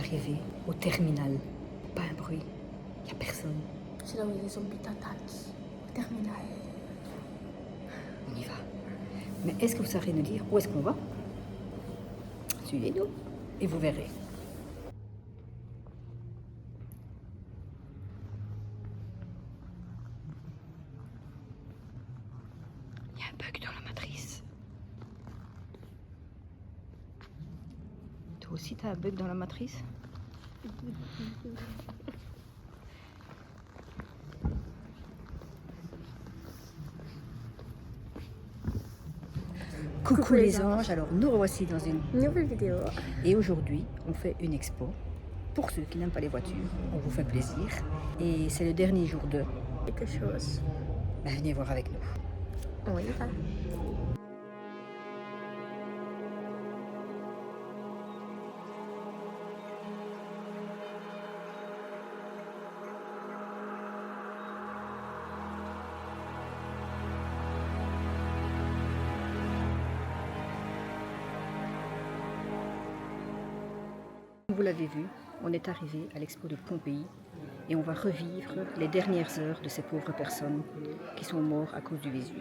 arrivé au terminal. Pas un bruit, il n'y a personne. C'est là où il y a les zombies d'attaque. Au terminal. On y va. Mais est-ce que vous saurez nous dire où est-ce qu'on va? Suivez-nous et vous verrez. Il y a un bug dans la matrice. Toi aussi, t'as un bug dans la matrice? Coucou les anges, alors nous revoici dans une Nouvelle vidéo. Et aujourd'hui, on fait une expo. Pour ceux qui n'aiment pas les voitures, on vous fait plaisir. Et c'est le dernier jour de... Quelque chose. Ben, venez voir avec nous. On y va. Vous l'avez vu, on est arrivé à l'expo de Pompéi et on va revivre les dernières heures de ces pauvres personnes qui sont mortes à cause du Vésuve.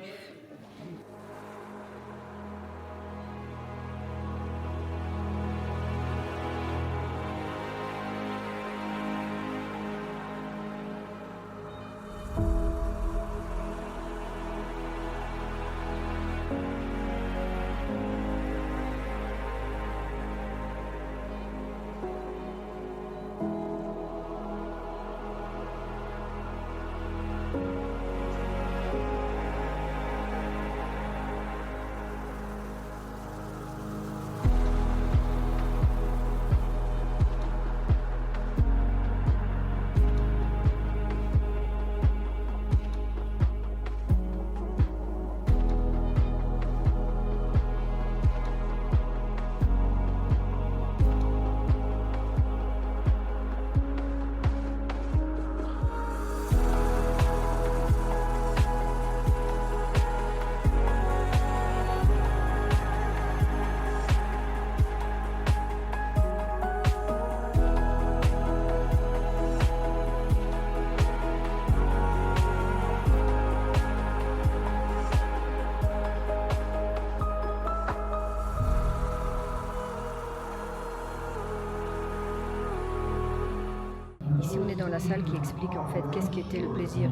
Ici, on est dans la salle qui explique en fait qu'est-ce qu'était le plaisir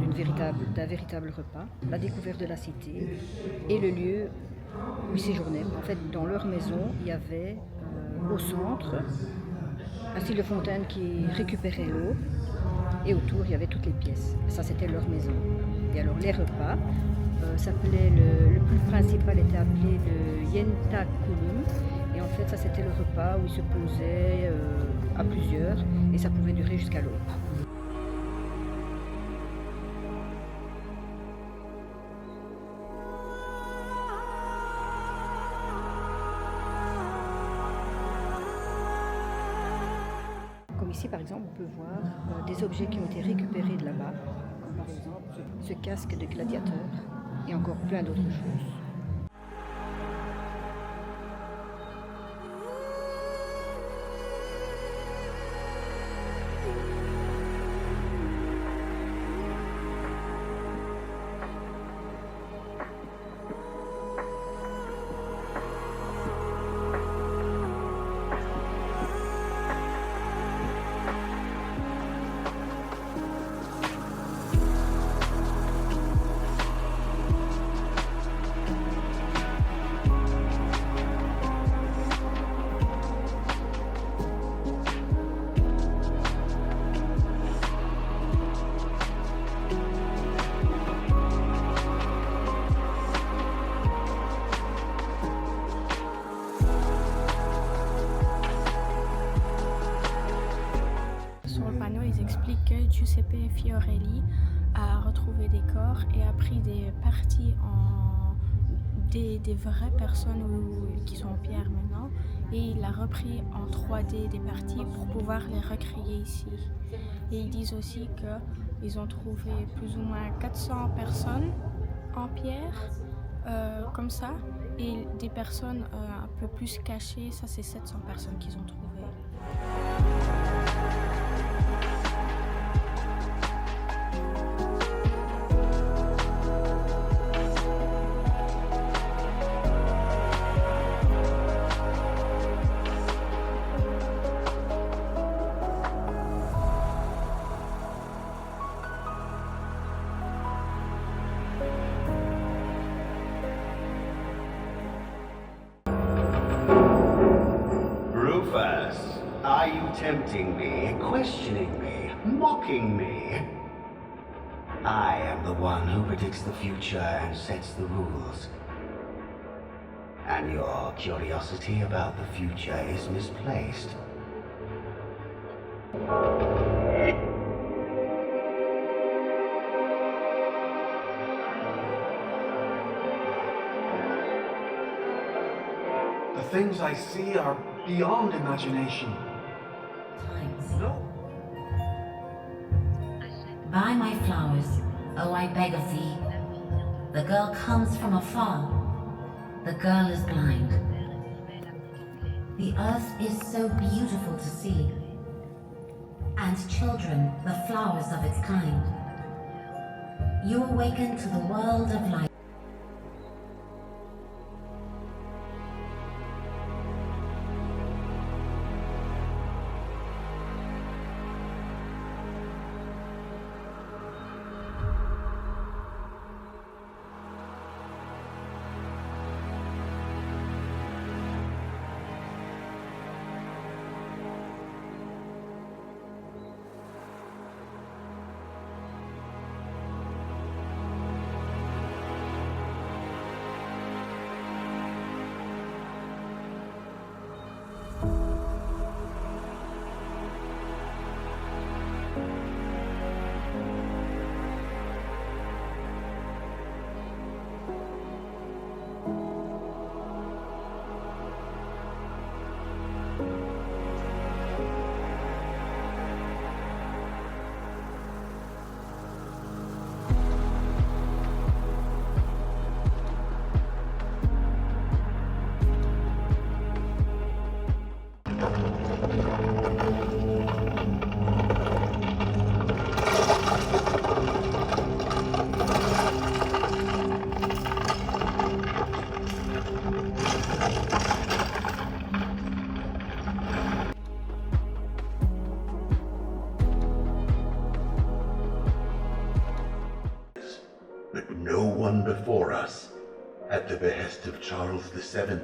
d'un véritable repas, la découverte de la cité et le lieu où ils séjournaient. En fait, dans leur maison, il y avait au centre un style de fontaine qui récupérait l'eau et autour, il y avait toutes les pièces. Ça, c'était leur maison. Et alors, les repas s'appelaient, le plus principal était appelé le Yentakulum. Et en fait, ça, c'était le repas où ils se posaient à plusieurs et ça pouvait durer jusqu'à l'aube. Comme ici, par exemple, on peut voir des objets qui ont été récupérés de là-bas, comme par exemple ce casque de gladiateur et encore plein d'autres choses. Explique que Giuseppe Fiorelli a retrouvé des corps et a pris des parties des vraies personnes qui sont en pierre maintenant et il a repris en 3D des parties pour pouvoir les recréer ici. Et ils disent aussi qu'ils ont trouvé plus ou moins 400 personnes en pierre comme ça et des personnes un peu plus cachées, ça c'est 700 personnes qu'ils ont trouvées. Rufus, are you tempting me, questioning me, mocking me? I am the one who predicts the future and sets the rules. And your curiosity about the future is misplaced. The things I see are beyond imagination. No. Buy my flowers, oh I beg of thee. The girl comes from afar. The girl is blind. The earth is so beautiful to see. And children, the flowers of its kind. You awaken to the world of light. But no one before us, at the behest of Charles VII,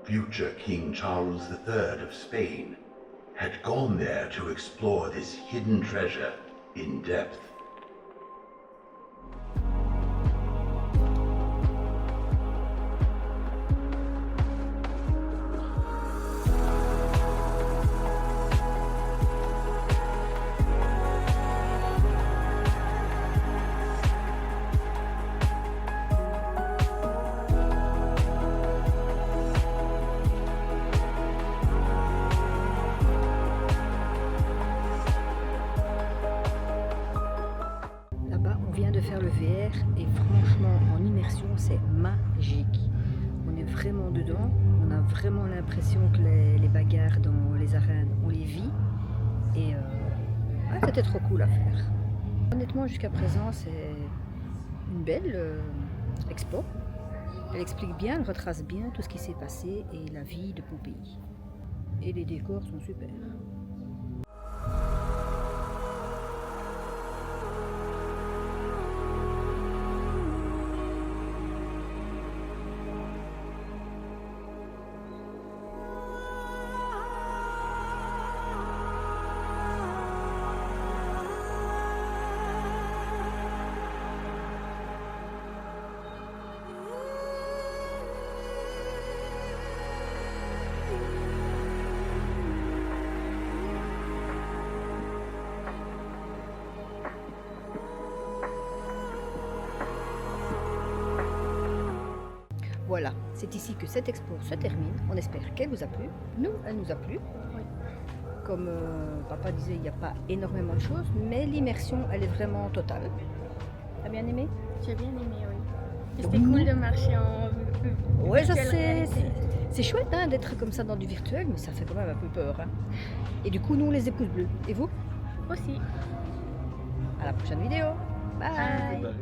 future King Charles III of Spain, had gone there to explore this hidden treasure in depth. Faire le VR et franchement en immersion c'est magique. On est vraiment dedans, on a vraiment l'impression que les bagarres dans les arènes on les vit et c'était trop cool à faire. Honnêtement jusqu'à présent c'est une belle expo. Elle explique bien, elle retrace bien tout ce qui s'est passé et la vie de Pompéi. Et les décors sont super. Voilà, c'est ici que cette expo se termine. On espère qu'elle vous a plu. Nous, elle nous a plu. Oui. Comme papa disait, il n'y a pas énormément de choses, mais l'immersion, elle est vraiment totale. T'as bien aimé? J'ai bien aimé, oui. C'était cool de marcher Ouais, ça virtuelle c'est réalité. c'est chouette hein, d'être comme ça dans du virtuel, mais ça fait quand même un peu peur. Hein. Et du coup, nous, on les épouses bleus. Et vous? Aussi. À la prochaine vidéo. Bye. Bye.